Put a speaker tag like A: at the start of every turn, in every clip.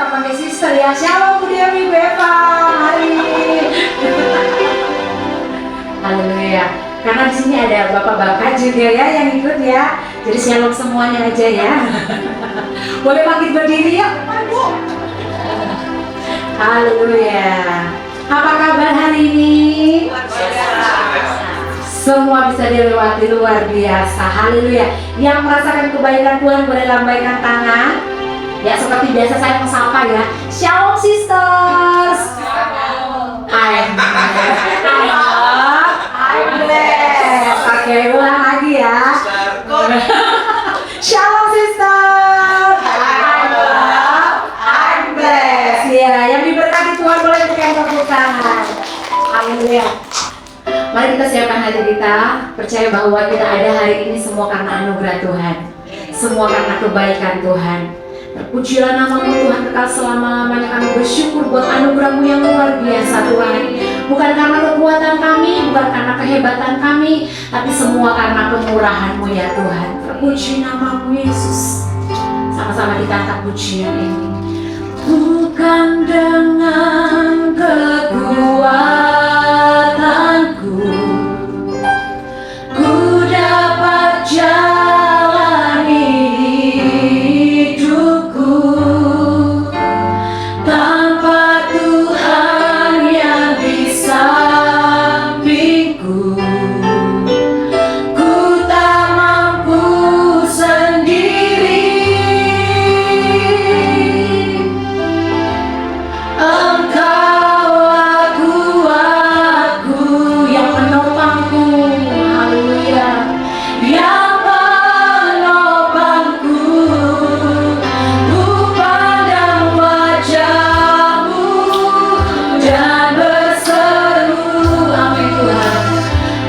A: tetap pakai sister ya. Shalom Bu Dewi, Bu Eva, mari. Haleluya. Karena di sini ada bapak-bapak juga ya yang ikut ya. Jadi shalom semuanya aja ya. Boleh bangkit berdiri ya, Bu. Haleluya. Apa kabar hari ini? Semua bisa dilewati, luar biasa. Haleluya. Yang merasakan kebaikan Tuhan boleh lambaikan tangan. Ya, seperti biasa saya mesapa ya. Shalom sisters. I'm blessed. Oke, ulang lagi ya. Shalom sisters. I'm blessed. Ya, yang diberkati Tuhan boleh berikan tepuk tangan. Haleluya. Mari kita siapkan hati kita, percaya bahwa kita ada hari ini semua karena anugerah Tuhan, semua karena kebaikan Tuhan. Terpujilah namamu Tuhan kekal selama-lamanya. Kami bersyukur buat anugerah-Mu yang luar biasa Tuhan. Bukan karena kekuatan kami, bukan karena kehebatan kami, tapi semua karena kemurahan-Mu ya Tuhan. Terpuji namamu Yesus. Sama-sama kita angkat pujian ini. Bukan dengan kekuatanku ku dapat jalani hidupku, tanpa Tuhan yang di sampingku ku tak mampu sendiri. Engkaulah kuatku yang menopangku, haleluya, yang menopangku. Ku pandang wajah-Mu dan berseru, amin Tuhan.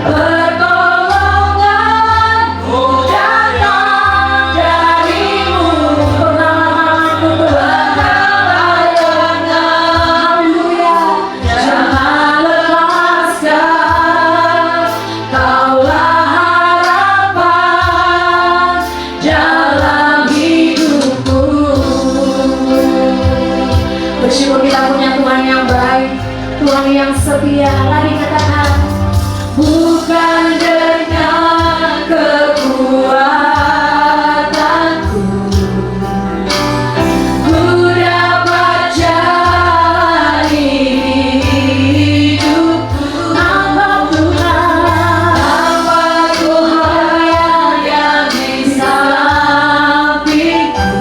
A: Pertolonganku datang dari-Mu, pengampunanku Tuhan. Haleluya, jangan lepaskan, Kaulah harapan dalam hidupku. Bersyukur kita punya Tuhan yang baik, Tuhan yang setia. Lari katakan, bukan dengan kekuatanku ku dapat jalani hidupku, tanpa Tuhan yang di sampingku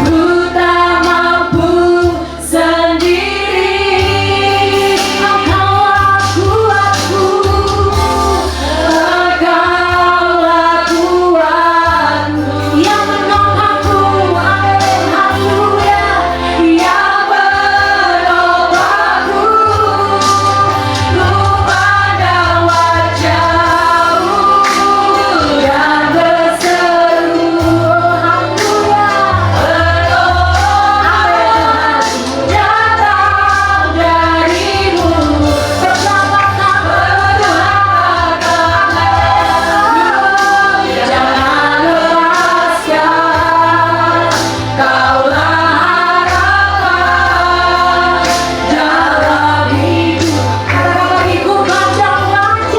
A: ku tak mampu sendiri. Engkaulah kuatku, Engkaulah kuatku yang menopangku, amin, haleluya, yang menopangku. Ku pandang wajah-Mu dan berseru, haleluya, pertolonganku datang dari-Mu. Bersama-sama berdoa, jangan lepaskan, Kaulah harapan dalam hidup. Katakan lagi, ku pandang wajah-Mu dan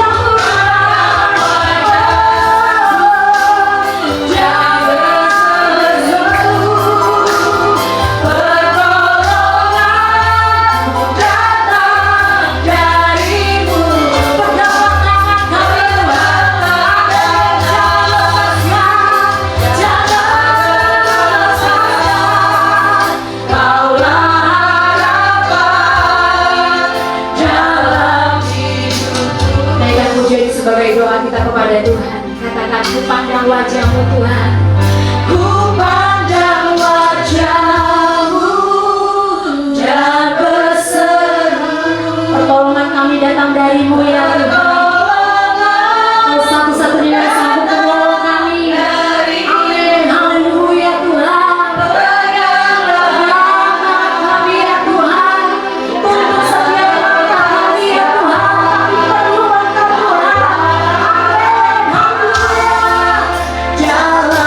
A: berseru, pertolonganku datang dari-Mu. Pegang tangan kami Tuhan, jangan lepaskan, jangan lepaskan, Kaulah harapan dalam hidupku. Naikkan pujian ini sebagai doa kita kepada Tuhan. Katakan, ku pandang wajah-Mu Tuhan, ku pandang wajah-Mu dan berseru. Pertolongan kami datang dari-Mu ya Tuhan. Kau satu-satunya yang sanggup menolong kami. Amin, haleluya Tuhan. Angkat kami ya Tuhan, tuntut setiap langkah kami ya Tuhan. Kami perlu Engkau Tuhan. Amin, haleluya. Jalan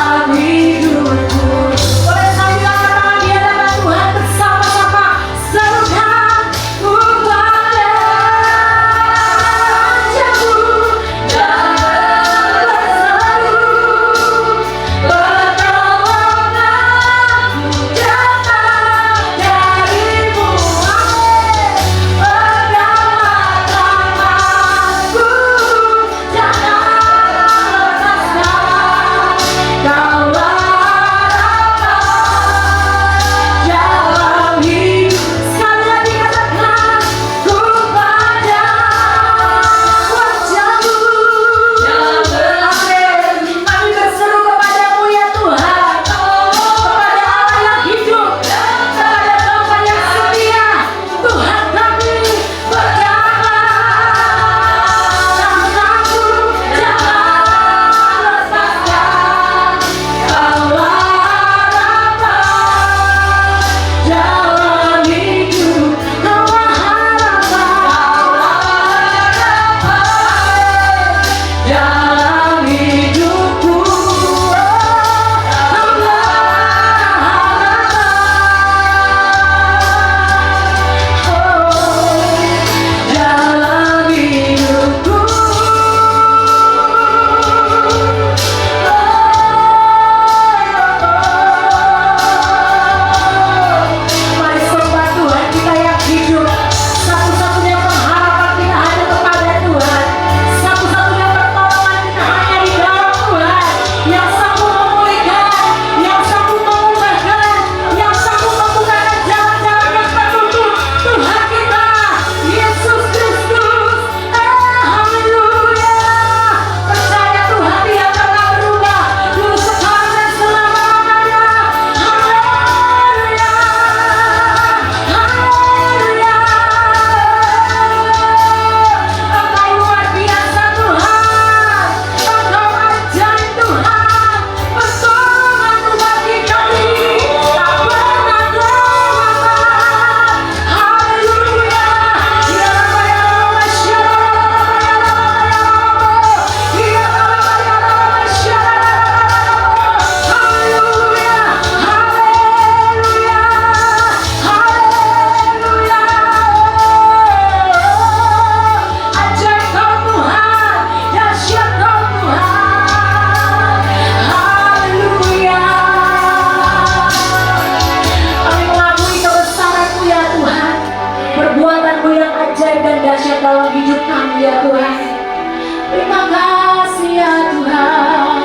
A: ya Tuhan. Terima kasih ya Tuhan.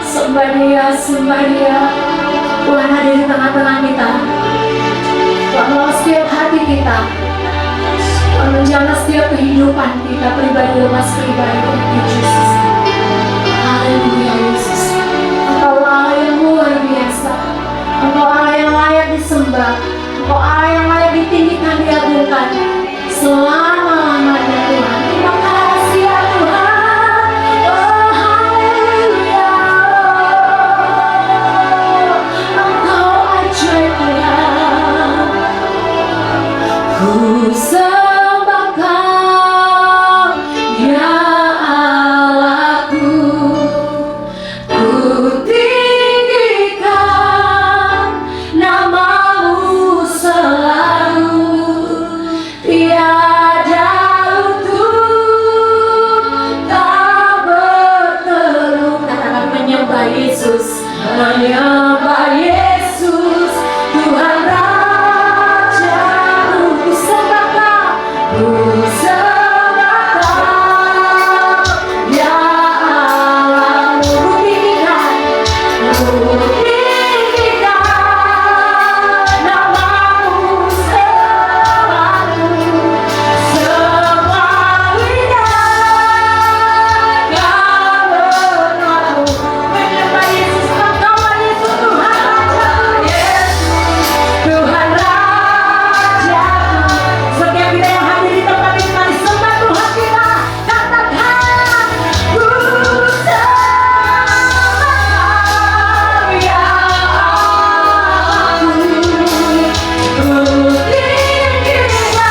A: Sembah Dia, sembah Dia. Tuhan hadir di tengah-tengah kita. Tuhan menolong setiap hati kita. Tuhan menjaga setiap kehidupan kita, pribadi lepas pribadi. Thank you Jesus. Haleluya Yesus. Engkau Allah yang luar biasa. Engkau Allah yang layak disembah. Engkau Allah yang layak ditinggikan, diagungkan selama-lamanya Tuhan. Terima kasih ya Tuhan. Oh haleluya. Engkau ajaib Tuhan. Ku sembah Kau ya Allahku. Ku tinggikan nama-Mu selalu. Tiada lutut tak bertelur. Katakan menyembah Yesus, menyembah Yesus, Tuhan Rajaku. Ku sembah Kau, ku sembah Kau ya Allahku. Ku tinggikan nama-Mu selalu. Semua lidah kau berlaku. Menyembah Yesus, Engkau Yesus, Tuhan Rajaku. Tuhan Rajaku. Setiap kita yang hadir di tempat ini, mari sembah Tuhan kita. Katakan, ku sembah ya Allahku. Ku tinggikan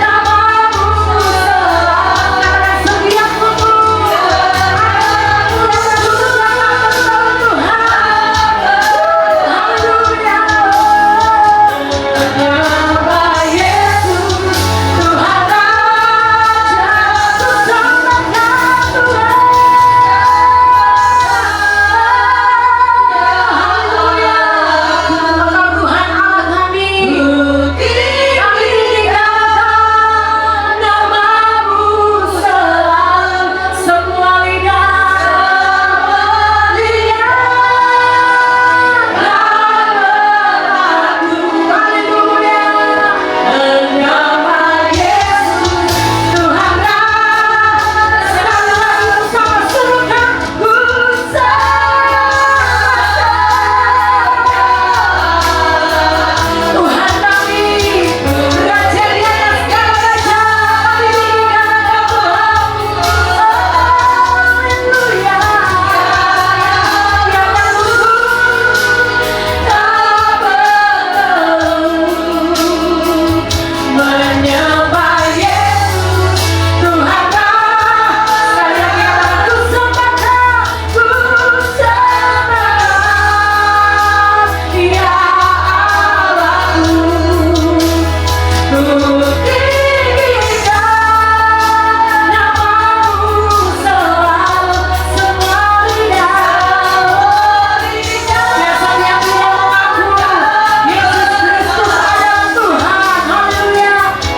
A: nama-Mu selalu. Katakan setiap lutut Tuhan. Haleluya. Menyembah Yesus, Tuhan Raja. Ku sembah Kau Tuhan. Haleluya. Engkau Tuhan Allah kami. Kami tinggikan nama-Mu selalu. Semua lidah berlaku. Haleluya. Menyembah Yesus, Tuhan Raja. Sekali lagi bersama serukan, ku sembah Tuhan kami, Raja di atas segala raja. Kami tinggikan Haleluya. Tiada lutut tak bertelur. Menyembah Yesus, Tuhan Raja. Sekali lagi katakan, ku sembah Kau, ku sembah ya Allahku. Ku tinggikan nama-Mu selalu. Semua lidah. Biar setiap lidah mengaku Yesus Kristus adalah Tuhan. Haleluya.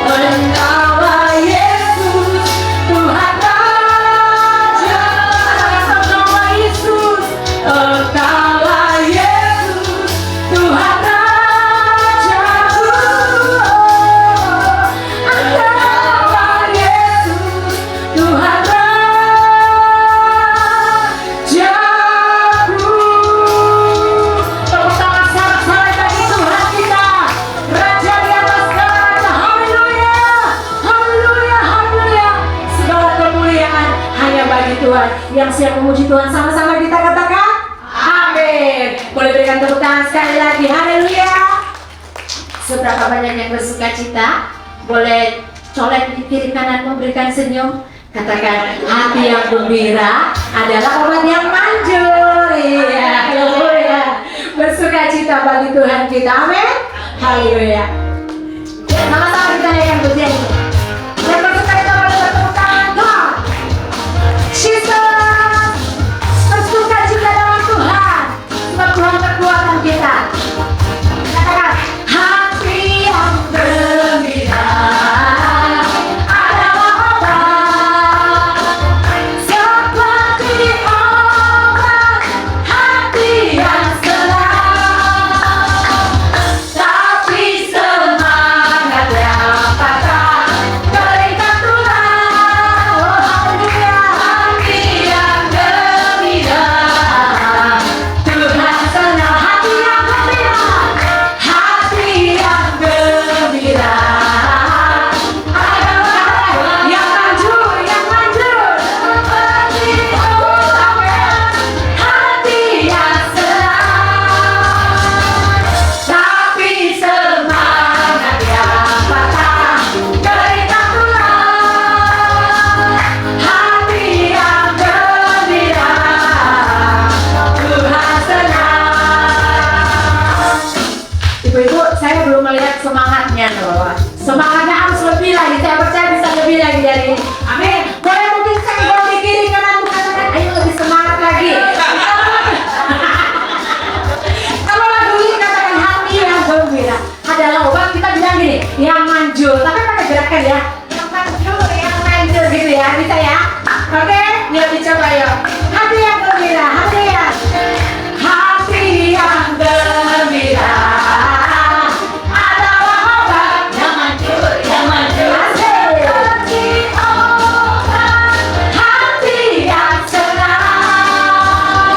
A: Engkaulah Yesus, Tuhan Raja. Engkaulah Yesus, Engkaulah Yesus, Tuhan Rajaku. Engkaulah Yesus, Tuhan Rajaku. Tepuk tangan sorak-sorai bagi Tuhan kita, Raja di atas segala raja. Haleluya, haleluya, haleluya. Segala kemuliaan hanya bagi Tuhan. Yang siap memuji Tuhan sama-sama kita katakan amin. Boleh berikan tepuk tangan sekali lagi. Haleluya. Seberapa banyak yang bersuka cita, boleh colek di kiri kanan memberikan senyum. Katakan, hati yang gembira adalah obat yang manjur. Iya, haleluya. Bersuka cita bagi Tuhan kita. Amin. Haleluya. Sama-sama kita naikkan pujian. Dan bersuka cita boleh bertepuk tangan. Come on. Jesus. Bersuka cita dalam Tuhan. Sebab Tuhan kekuatan kita. Katakan, Yuk dicoba yuk. Hati yang gembira, hati yang gembira adalah obat yang manjur, yang manjur. Seperti obat hati yang senang,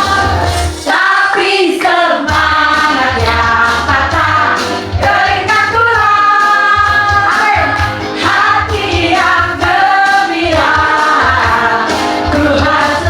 A: tapi semangat yang patah terikat tulang. Hati yang gembira ku harus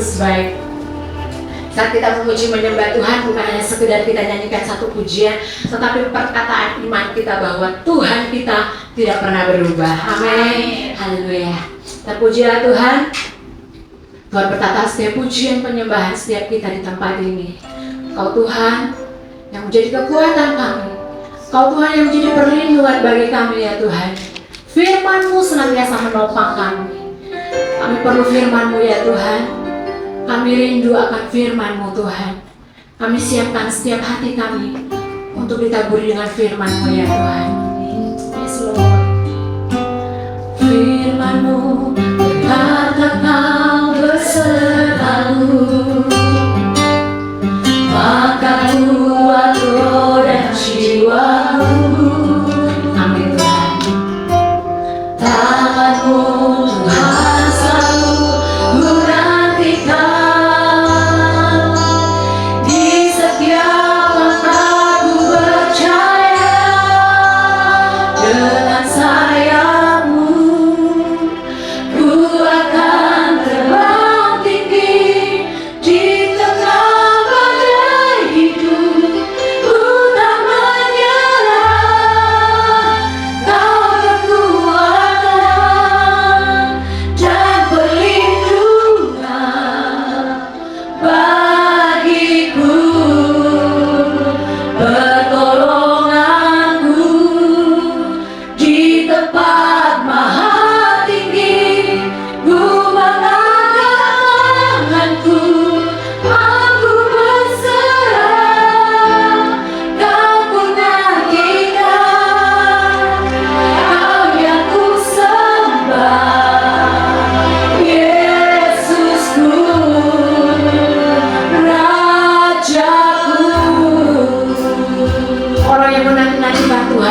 A: Yesus baik. Saat kita memuji menyembah Tuhan, bukan hanya sekedar kita nyanyikan satu pujian, tetapi perkataan iman kita bahwa Tuhan kita tidak pernah berubah. Amin. Haleluya. Terpujilah Tuhan. Tuhan berkata setiap pujian penyembahan setiap kita di tempat ini. Kau Tuhan yang menjadi kekuatan kami. Kau Tuhan yang menjadi perlindungan bagi kami ya Tuhan. Firman-Mu senantiasa menopang kami. Kami perlu Firman-Mu ya Tuhan. Kami rindu akan Firman-Mu Tuhan. Kami siapkan setiap hati kami untuk ditaburi dengan Firman-Mu ya Tuhan. Yes Lord. Firman-Mu berkata Kau berselalu, maka kuat roh dan jiwamu. Amin Tuhan. Tangan-Mu Tuhan selalu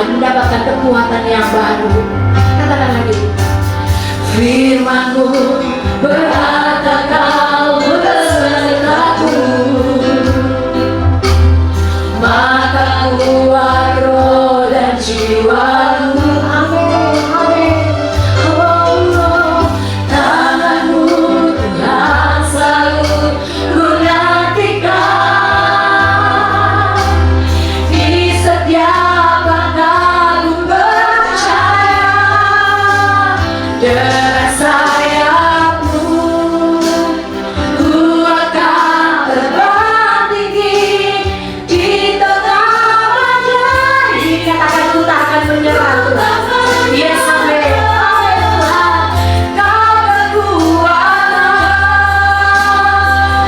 A: mendapatkan kekuatan yang baru. Katakan lagi. Firman-Mu berkata Kau besertaku, maka kuat roh dan jiwamu. Amin, amin. Oh, tangan-Mu Tuhan selalu ku nantikan di setiap dengan sayap-Mu, ku akan terbang tinggi di tengah badai. Katakan ku tak akan menyerah Tuhan. Yes, amin. Kau kekuatan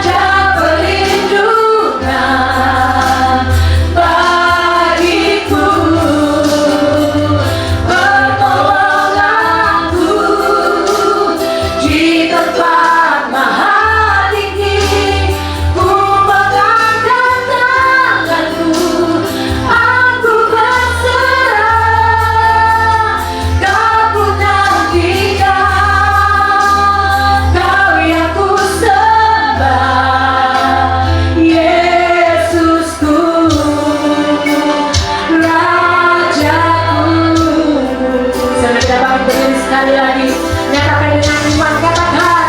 A: dan perlindungan bagiku. Sekali lagi, nyatakan dengan iman, katakan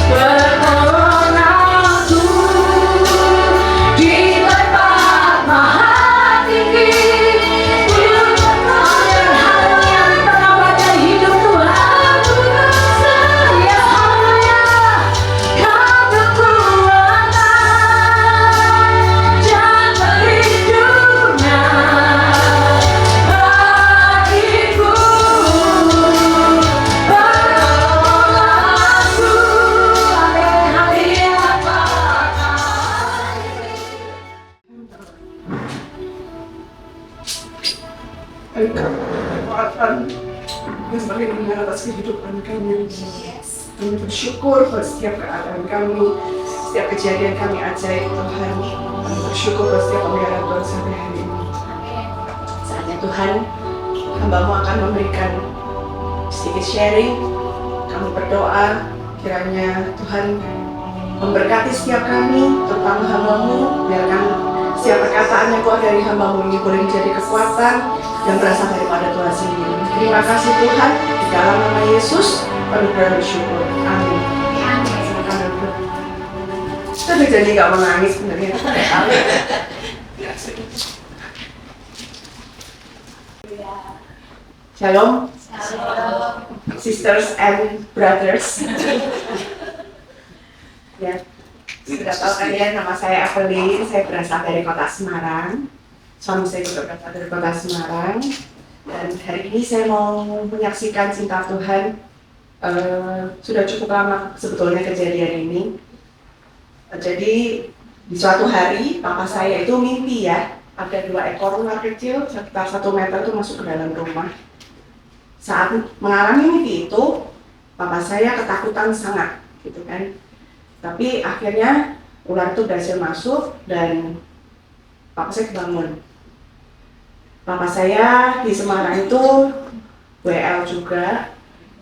A: pertolonganku di tempat maha tinggi. Amin, haleluya, di tengah badai hidup Tuhan. Ya haleluya, Kau kekuatan dan perlindungan bagiku.
B: Kekuatan yang melindungi atas kehidupan kami. Kami bersyukur pada setiap keadaan kami, setiap kejadian kami ajaib Tuhan. Kami bersyukur pada setiap pemeliharaan Tuhan sampai hari ini. Saatnya Tuhan, hamba-Mu akan memberikan sedikit sharing. Kami berdoa kiranya Tuhan memberkati setiap kami, terutama hamba-Mu. Biarkan setiap perkataan yang keluar dari hamba-Mu ini boleh menjadi kekuatan yang berasal daripada Tuhan sendiri. Terima kasih Tuhan, di dalam nama Yesus kami bersyukur. Amin. Silakan duduk. Saya udah janji nggak mau nangis sebenarnya. Shalom, sisters and brothers. Ya, sudah tahu kalian nama saya Evelyn, saya berasal dari kota Semarang. Suami saya juga berasal dari kota Semarang. Dan hari ini saya mau menyaksikan cinta Tuhan. Sudah cukup lama sebetulnya kejadian ini. Jadi di suatu hari papa saya itu mimpi ya, ada 2 ekor ular kecil sekitar 1 meter itu masuk ke dalam rumah. Saat mengalami mimpi itu, papa saya ketakutan sangat, gitu kan. Tapi akhirnya ular itu berhasil masuk dan papa saya kebangun. Papa saya di Semarang itu WL juga,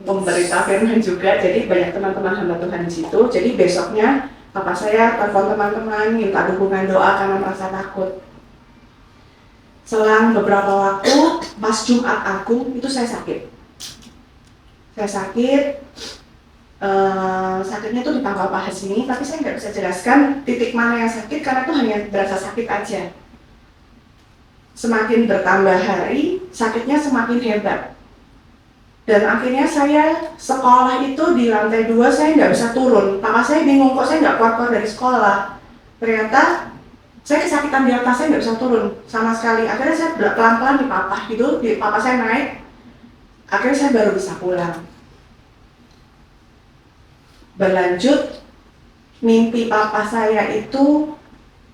B: pemberita firman juga, jadi banyak teman-teman hamba Tuhan di situ. Jadi besoknya papa saya telepon teman-teman, minta dukungan doa karena merasa takut. Selang beberapa waktu, pas Jumat Agung, itu saya sakit. Sakitnya itu di pangkal paha sini, tapi saya nggak bisa jelaskan titik mana yang sakit karena itu hanya berasa sakit aja. Semakin bertambah hari, sakitnya semakin hebat. Dan akhirnya saya sekolah itu di lantai 2 saya nggak bisa turun. Papa saya bingung kok saya nggak keluar dari sekolah. Ternyata saya kesakitan di atas, saya nggak bisa turun sama sekali. Akhirnya saya pelan-pelan dipapah gitu, papa saya naik. Akhirnya saya baru bisa pulang. Berlanjut, mimpi papa saya itu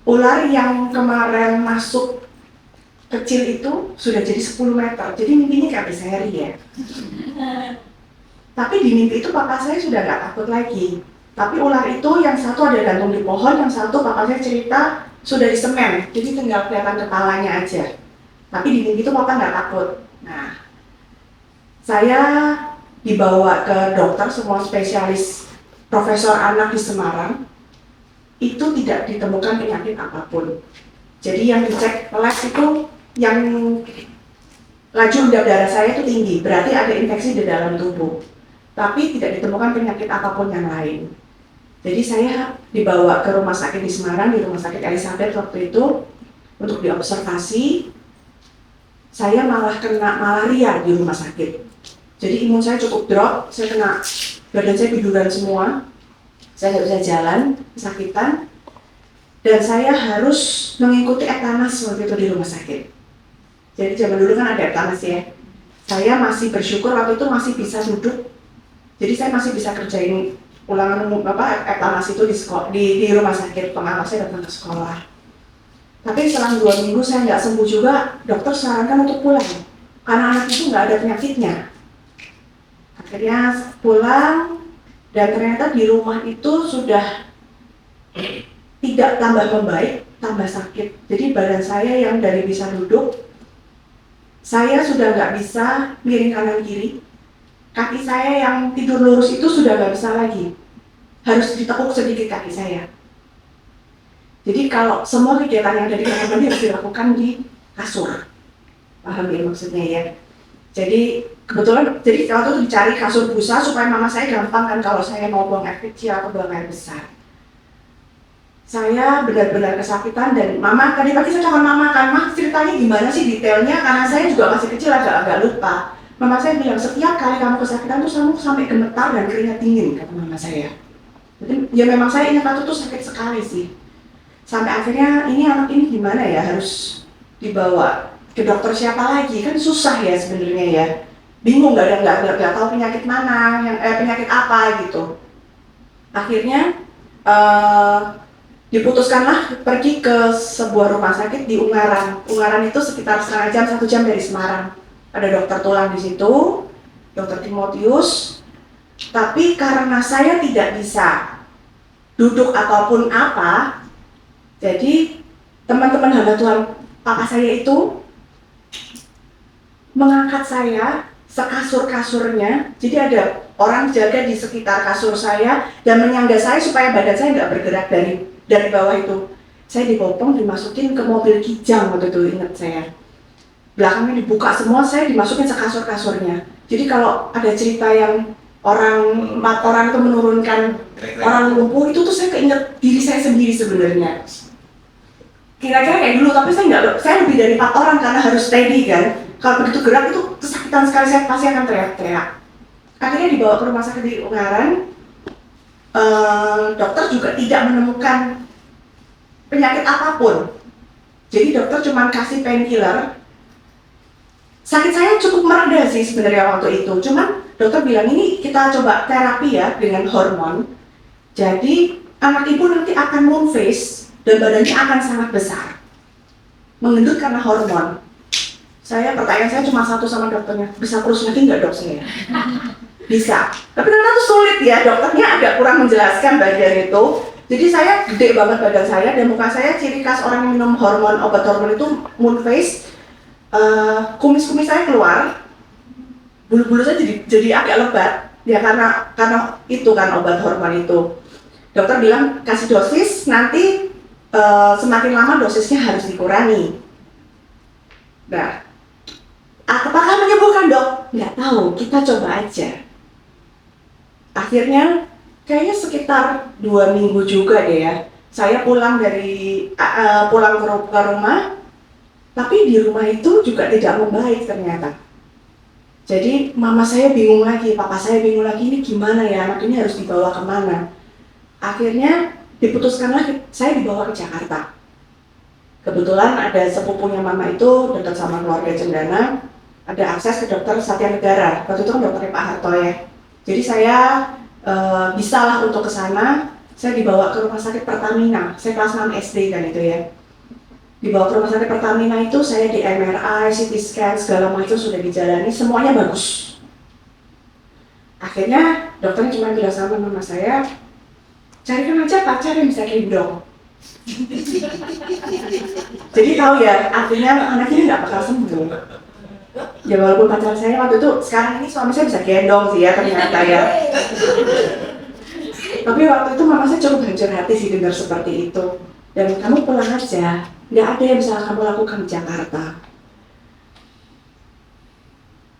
B: ular yang kemarin masuk kecil itu sudah jadi 10 meter. Jadi mimpinya kayak sehari ya. Tapi di mimpi itu papa saya sudah nggak takut lagi. Tapi ular itu yang satu ada gantung di pohon, yang satu papa saya cerita sudah di semen. Jadi tinggal kelihatan kepalanya aja. Tapi di mimpi itu papa nggak takut. Nah, saya dibawa ke dokter, semua spesialis profesor anak di Semarang. Itu tidak ditemukan penyakit apapun. Jadi yang dicek lab itu yang laju darah saya itu tinggi, berarti ada infeksi di dalam tubuh. Tapi tidak ditemukan penyakit apapun yang lain. Jadi saya dibawa ke rumah sakit di Semarang, di rumah sakit Elizabeth waktu itu untuk diobservasi. Saya malah kena malaria di rumah sakit. Jadi imun saya cukup drop, saya kena, badan saya tiduran semua, saya nggak bisa jalan, kesakitan. Dan saya harus mengikuti etanas waktu itu di rumah sakit. Jadi zaman dulu kan ada etanas ya. Saya masih bersyukur waktu itu masih bisa duduk. Jadi saya masih bisa kerjain ulangan etanas itu di rumah sakit. Pengawas saya datang ke sekolah. Tapi selang 2 minggu saya nggak sembuh juga, dokter sarankan untuk pulang. Karena anak itu nggak ada penyakitnya. Akhirnya pulang dan ternyata di rumah itu sudah tidak tambah membaik, tambah sakit. Jadi badan saya yang dari bisa duduk, saya sudah nggak bisa miring kanan kiri. Kaki saya yang tidur lurus itu sudah nggak bisa lagi. Harus ditekuk sedikit kaki saya. Jadi kalau semua kegiatan yang ada di kamar mandi harus dilakukan di kasur. Paham ya maksudnya ya? Jadi kebetulan, jadi kalau itu dicari kasur busa supaya mama saya gampang kan kalau saya mau buang air kecil atau buang air besar. Saya benar-benar kesakitan dan mama, tadi pagi saya cakap mama kan, mah ceritanya gimana sih detailnya, karena saya juga masih kecil agak lupa. Mama saya bilang, setiap kali kamu kesakitan tuh kamu sampai gemetar dan keringat dingin, kata mama saya. Jadi ya memang saya ingat waktu itu sakit sekali sih. Sampai akhirnya ini anak ini gimana ya, harus dibawa ke dokter siapa lagi, kan susah ya sebenarnya ya. Bingung, nggak tahu penyakit mana, penyakit apa gitu. Akhirnya diputuskanlah pergi ke sebuah rumah sakit di Ungaran. Ungaran itu sekitar setengah jam, 1 jam dari Semarang. Ada dokter tulang di situ, dokter Timotius. Tapi karena saya tidak bisa duduk ataupun apa, jadi teman-teman hamba Tuhan papa saya itu mengangkat saya sekasur-kasurnya. Jadi ada orang jaga di sekitar kasur saya dan menyangga saya supaya badan saya nggak bergerak dari bawah itu. Saya dibopong, dimasukin ke mobil Kijang waktu itu, ingat saya. Belakangnya dibuka semua, saya dimasukin sekasur-kasurnya. Jadi kalau ada cerita yang orang itu menurunkan orang lumpuh, itu tuh saya keinget diri saya sendiri steady sebenarnya. Kira-kira kayak dulu, tapi saya lebih dari 4 orang karena harus steady kan. Kalau begitu gerak itu kesakitan sekali, saya pasti akan teriak-teriak. Akhirnya dibawa ke rumah sakit di Ungaran. Dokter juga tidak menemukan penyakit apapun. Jadi dokter cuma kasih painkiller. Sakit saya cukup mereda sih sebenarnya waktu itu. Cuman dokter bilang ini kita coba terapi ya dengan hormon. Jadi anak ibu nanti akan moon face dan badannya akan sangat besar. Mengendut karena hormon. Pertanyaan saya cuma satu sama dokternya, bisa kurus lagi nggak dok saya? Bisa. Tapi ternyata itu sulit ya, dokternya agak kurang menjelaskan bagian itu. Jadi saya gede banget badan saya dan muka saya ciri khas orang yang minum obat hormon itu moon face. Kumis-kumis saya keluar, bulu-bulu saya jadi agak lebat ya karena itu kan obat hormon itu. Dokter bilang kasih dosis, nanti semakin lama dosisnya harus dikurangi. Nah, apakah menyembuhkan dok? Nggak tahu, kita coba aja. Akhirnya kayaknya sekitar 2 minggu juga deh ya, saya pulang ke rumah. Tapi di rumah itu juga tidak membaik ternyata. Jadi mama saya bingung lagi, papa saya bingung lagi, ini gimana ya, anak ini harus dibawa kemana. Akhirnya diputuskanlah saya dibawa ke Jakarta. Kebetulan ada sepupunya mama itu dekat sama keluarga Cendana, ada akses ke dokter Satya Negara. Waktu itu kan dokternya Pak Harto ya. Jadi saya bisalah untuk ke sana. Saya dibawa ke rumah sakit Pertamina. Saya kelas 6 SD kan itu ya. Dibawa ke rumah sakit Pertamina itu saya di MRI, CT scan, segala macam sudah dijalani, semuanya bagus. Akhirnya dokternya cuma bilang sama mama saya, carikan aja pacar yang bisa gendong. Jadi tahu ya, artinya anak ini nggak bakal sembuh. Ya walaupun pacar saya waktu itu, sekarang ini suami saya bisa gendong sih ya ternyata ya. Tapi waktu itu mama saya cukup hancur hati sih dengar seperti itu. Dan kamu pulang aja, nggak ada yang bisa kamu lakukan di Jakarta.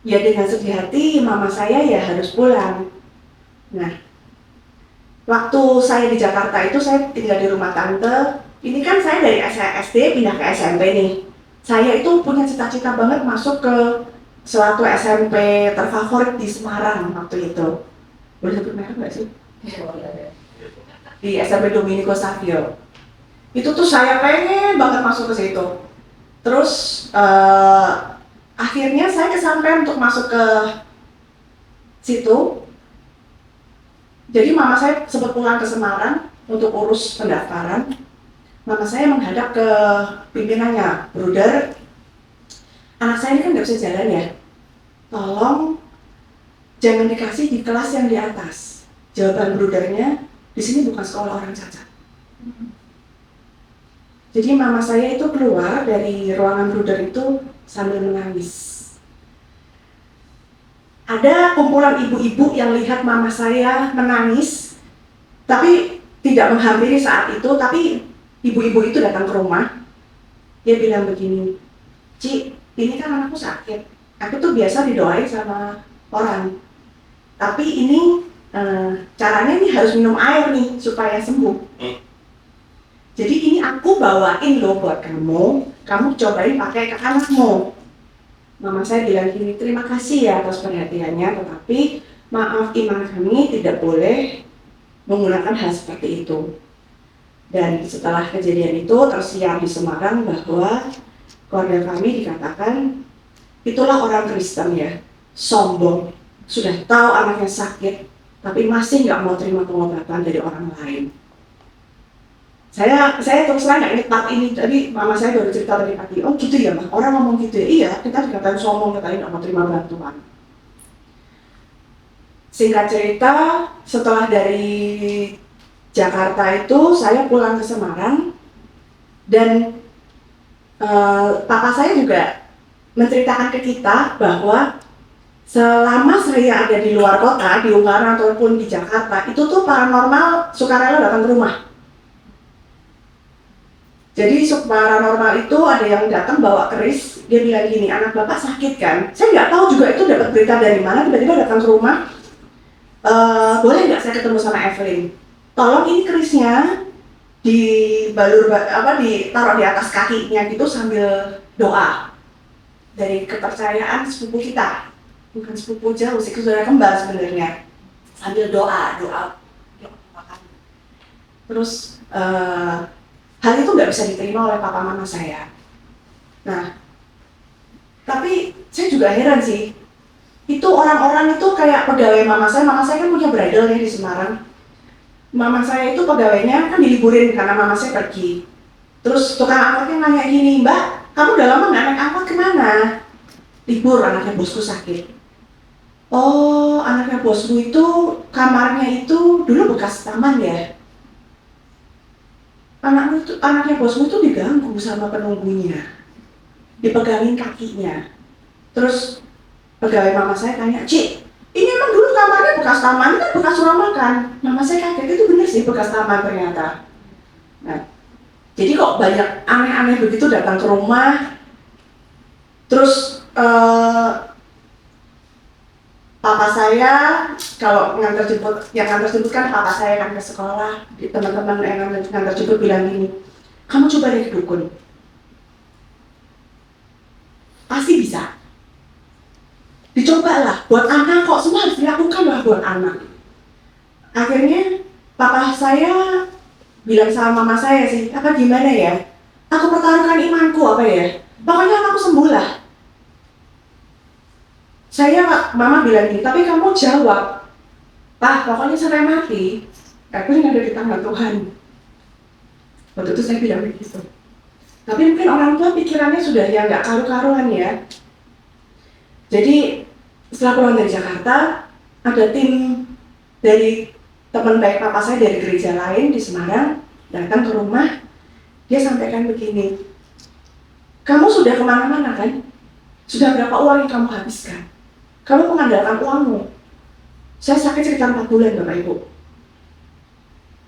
B: Ya dengan sedih hati, mama saya ya harus pulang. Nah, waktu saya di Jakarta itu saya tinggal di rumah tante. Ini kan saya dari SD pindah ke SMP nih. Saya itu punya cita-cita banget masuk ke suatu SMP terfavorit di Semarang waktu itu. Boleh sebut merek nggak sih? Di SMP Dominico Savio. Itu tuh saya pengen banget masuk ke situ. Terus akhirnya saya kesampaian untuk masuk ke situ. Jadi mama saya sempat pulang ke Semarang untuk urus pendaftaran. Mama saya menghadap ke pimpinannya, Bruder, anak saya ini kan nggak bisa jalan ya. Tolong jangan dikasih di kelas yang di atas. Jawaban Brudernya, di sini bukan sekolah orang cacat. Jadi mama saya itu keluar dari ruangan Bruder itu sambil menangis. Ada kumpulan ibu-ibu yang lihat mama saya menangis, tapi tidak menghampiri saat itu, tapi ibu-ibu itu datang ke rumah. Dia bilang begini, Ci, ini kan anakku sakit, aku tuh biasa didoain sama orang, tapi ini caranya nih harus minum air nih supaya sembuh. Jadi ini aku bawain loh buat kamu cobain pakai ke anakmu. Mama saya bilang gini, terima kasih ya atas perhatiannya, tetapi maaf iman kami tidak boleh menggunakan hal seperti itu. Dan setelah kejadian itu tersiar di Semarang bahwa keluarga kami dikatakan, itulah orang Kristen ya, sombong, sudah tahu anaknya sakit, tapi masih nggak mau terima pengobatan dari orang lain. Saya terus terang nggak ingat part ini, tadi mama saya baru cerita tadi pagi, oh gitu ya mah, orang ngomong gitu ya, iya kita dikatain sombong, dikatain nggak mau terima bantuan. Singkat cerita, setelah dari Jakarta itu saya pulang ke Semarang dan papa saya juga menceritakan ke kita bahwa selama saya ada di luar kota, di Ungaran ataupun di Jakarta, itu tuh paranormal sukarela datang ke rumah. Jadi paranormal itu ada yang datang bawa keris, dia bilang gini, anak bapak sakit kan? Saya nggak tahu juga itu dapat berita dari mana, tiba-tiba datang ke rumah, boleh nggak saya ketemu sama Evelyn? Tolong ini kerisnya ditaruh di atas kakinya gitu sambil doa. Dari kepercayaan sepupu kita, bukan sepupu jauh sih, saudara kembar sebenarnya, sambil doa. Terus hal itu nggak bisa diterima oleh papa mama saya. Nah, tapi saya juga heran sih, itu orang-orang itu kayak pegawai mama saya kan punya bridal ya di Semarang. Mama saya itu pegawainya kan diliburin karena mama saya pergi. Terus tukang angkotnya nanya gini, Mbak, kamu udah lama nggak naik angkot kemana? Libur, anaknya bosku sakit. Oh, anaknya bosku itu kamarnya itu dulu bekas taman ya. Anaknya bosku itu diganggu sama penunggunya, dipegangin kakinya. Terus pegawai mama saya tanya, Cik, ini emang dulu kamarnya bekas taman kan, bekas rumah makan. Mama saya kaget, itu bener sih bekas taman ternyata. Nah, jadi kok banyak aneh-aneh begitu datang ke rumah. Terus papa saya kalau yang ngantar jemput kan papa saya kan ke sekolah. Teman-teman yang ngantar jemput bilang gini, kamu coba deh ke dukun, pasti bisa. Dicobalah, buat anak kok, semua harus dilakukan lah buat anak. Akhirnya papa saya bilang sama mama saya sih, apa gimana ya, aku pertaruhkan imanku apa ya, pokoknya anakku sembuh lah. Mama bilang gini, tapi kamu jawab, Pak, pokoknya sampai mati, aku ini ada di tangan Tuhan. Waktu itu saya bilang begitu. Tapi mungkin orang tua pikirannya sudah ya nggak karu-karuan ya. Jadi setelah pulang dari Jakarta, ada tim dari teman baik papa saya dari gereja lain di Semarang datang ke rumah. Dia sampaikan begini, kamu sudah kemana-mana kan? Sudah berapa uang yang kamu habiskan? Kamu mengandalkan uangmu. Saya sakit sekitar 4 bulan Bapak Ibu.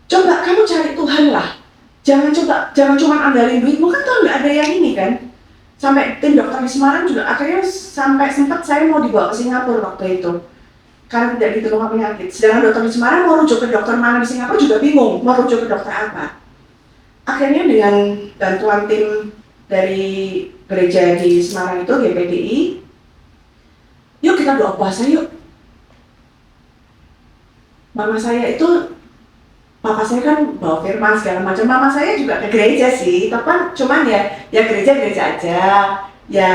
B: Coba kamu cari Tuhan lah. Jangan cuma andalin duitmu, kan Tuhan nggak ada yang ini kan. Sampai tim dokter di Semarang juga akhirnya sampai sempat saya mau dibawa ke Singapura waktu itu. Karena tidak diterima penyakit. Sedangkan dokter di Semarang mau rujuk ke dokter mana di Singapura juga bingung mau rujuk ke dokter apa. Akhirnya dengan bantuan tim dari gereja di Semarang itu, GPDI, yuk kita doa puasa yuk. Mama saya itu, papa saya kan bawa firman segala macam. Mama saya juga ke gereja sih, tapi cuman ya gereja aja. Ya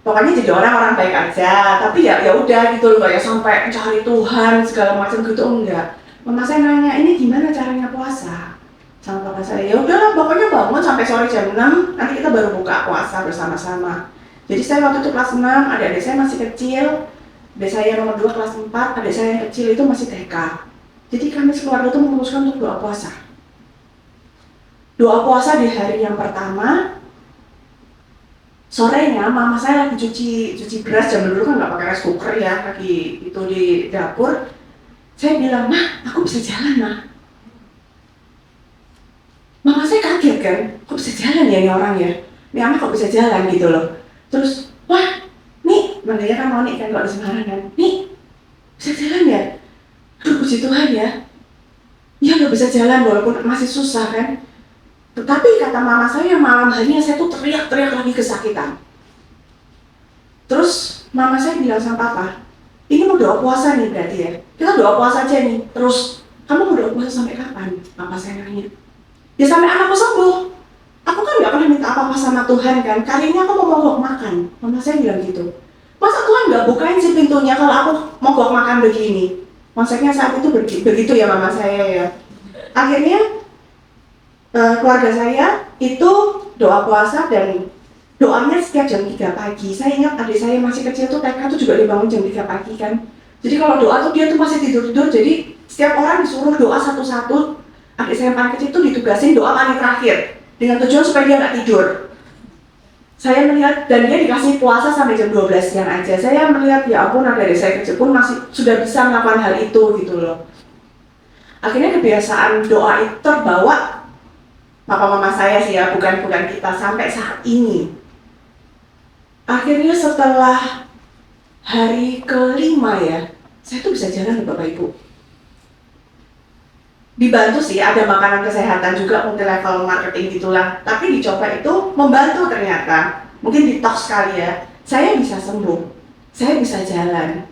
B: pokoknya jadi orang baik aja. Tapi ya udah gitu loh, nggak ya sampai cari Tuhan segala macam gitu, enggak. Mama saya nanya, ini gimana caranya puasa? Sama papa saya, ya udahlah pokoknya bangun sampai sore jam 6, nanti kita baru buka puasa bersama-sama. Jadi saya waktu itu kelas 6, adik-adik saya masih kecil, adik saya nomor 2 kelas 4, adik saya yang kecil itu masih TK. Jadi kami sekeluarga itu memutuskan untuk doa puasa. Doa puasa di hari yang pertama, sorenya mama saya lagi cuci beras, zaman dulu kan nggak pakai rice cooker ya, lagi itu di dapur. Saya bilang, Mah, aku bisa jalan, Mah. Mama saya kaget kan, kok bisa jalan ya ini orang ya? Ini anak kok bisa jalan gitu loh. Terus, wah, nih, manggilnya kan Moni kan kalau di Semarang kan, nih, bisa jalan ya? Aduh, puji Tuhan ya. Ya udah bisa jalan walaupun masih susah kan. Tetapi kata mama saya, malam harinya saya tuh teriak-teriak lagi kesakitan. Terus mama saya bilang sama papa, ini mau doa puasa nih berarti ya. Kita doa puasa aja nih. Terus, kamu mau doa puasa sampai kapan? Papa saya nanya. Ya sampai anakku sembuh. Aku kan gak pernah minta apa-apa sama Tuhan kan. Kali ini aku mau mogok makan. Mama saya bilang gitu. Masa Tuhan gak bukain sih pintunya kalau aku mogok makan begini? Maksudnya saat itu begitu ya mama saya ya. Akhirnya keluarga saya itu doa puasa dan doanya setiap jam 3 pagi. Saya ingat adik saya masih kecil tuh TK tuh juga dibangun jam 3 pagi kan. Jadi kalau doa tuh dia tuh masih tidur-tidur. Jadi setiap orang disuruh doa satu-satu. Adik saya yang paling kecil tuh ditugasin doa paling terakhir dengan tujuan supaya dia nggak tidur. Saya melihat, dan dia dikasih puasa sampai jam 12 siang aja. Saya melihat, ya ampun, adik saya kecil pun masih sudah bisa melakukan hal itu gitu loh. Akhirnya kebiasaan doa itu terbawa papa mama saya sih ya, bukan kita sampai saat ini. Akhirnya setelah hari kelima ya, saya tuh bisa jalan Bapak Ibu. dibantu sih, ada makanan kesehatan juga multi level marketing gitulah. Tapi dicoba itu membantu ternyata. Mungkin detox kali ya. Saya bisa sembuh, saya bisa jalan.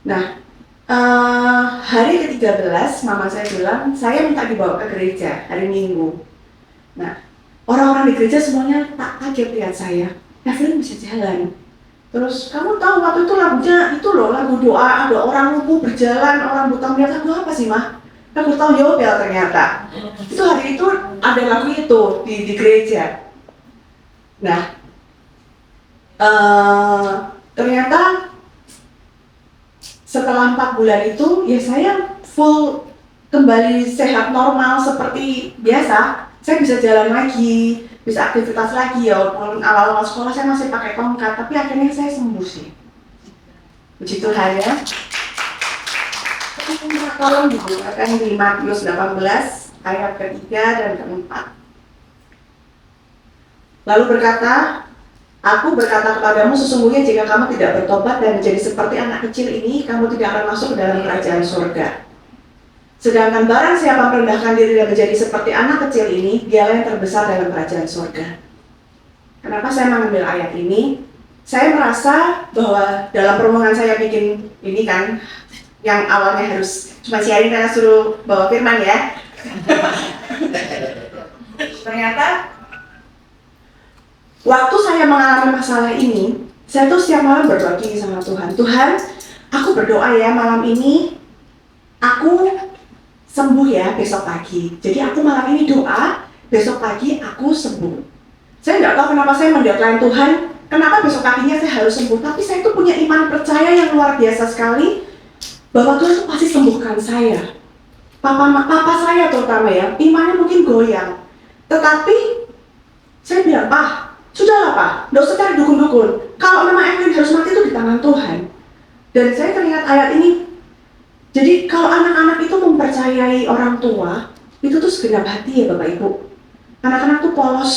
B: Nah, hari ke-13 mama saya bilang, saya minta dibawa ke gereja hari Minggu. Nah, orang-orang di gereja semuanya tak kaget lihat saya. Evelyn bisa jalan. Terus kamu tahu waktu itu lagunya itu loh, lagu doa, ada orang lumpuh berjalan, orang buta melihat. Lagu apa sih mah? Aku tahu Yobel ternyata. Itu hari itu ada lagu itu di gereja. Nah, ternyata setelah 4 bulan itu ya saya full kembali sehat normal seperti biasa. Saya bisa jalan lagi, bisa aktivitas lagi ya. Walaupun awal-awal sekolah saya masih pakai tongkat, tapi akhirnya saya sembuh sih. Puji Tuhan ya. Tolong dibukakan di Matius 18 ayat ke-3 dan ke-4. Lalu berkata, Aku berkata kepadamu, sesungguhnya jika kamu tidak bertobat dan menjadi seperti anak kecil ini, kamu tidak akan masuk ke dalam kerajaan surga. Sedangkan barang siapa merendahkan diri dan menjadi seperti anak kecil ini, dialah yang terbesar dalam kerajaan surga. Kenapa saya mengambil ayat ini? Saya merasa bahwa dalam permohonan saya bikin ini kan, yang awalnya harus cuma sharing karena suruh bawa firman ya. Ternyata waktu saya mengalami masalah ini, saya tuh setiap malam berdoa gini sama Tuhan. Tuhan, aku berdoa ya malam ini, aku sembuh ya besok pagi. Jadi aku malam ini doa, besok pagi aku sembuh. Saya nggak tahu kenapa saya mendeklarasi Tuhan, kenapa besok paginya saya harus sembuh. Tapi saya tuh punya iman percaya yang luar biasa sekali, bahwa Tuhan tuh pasti sembuhkan saya. Papa saya terutama ya, imannya mungkin goyang. Tetapi saya bilang, sudahlah Pak, nggak usah cari dukun-dukun. Kalau memang Evelyn harus mati itu di tangan Tuhan. Dan saya teringat ayat ini. Jadi kalau anak-anak itu mempercayai orang tua, itu tuh segenap hati ya Bapak Ibu. Anak-anak tuh polos,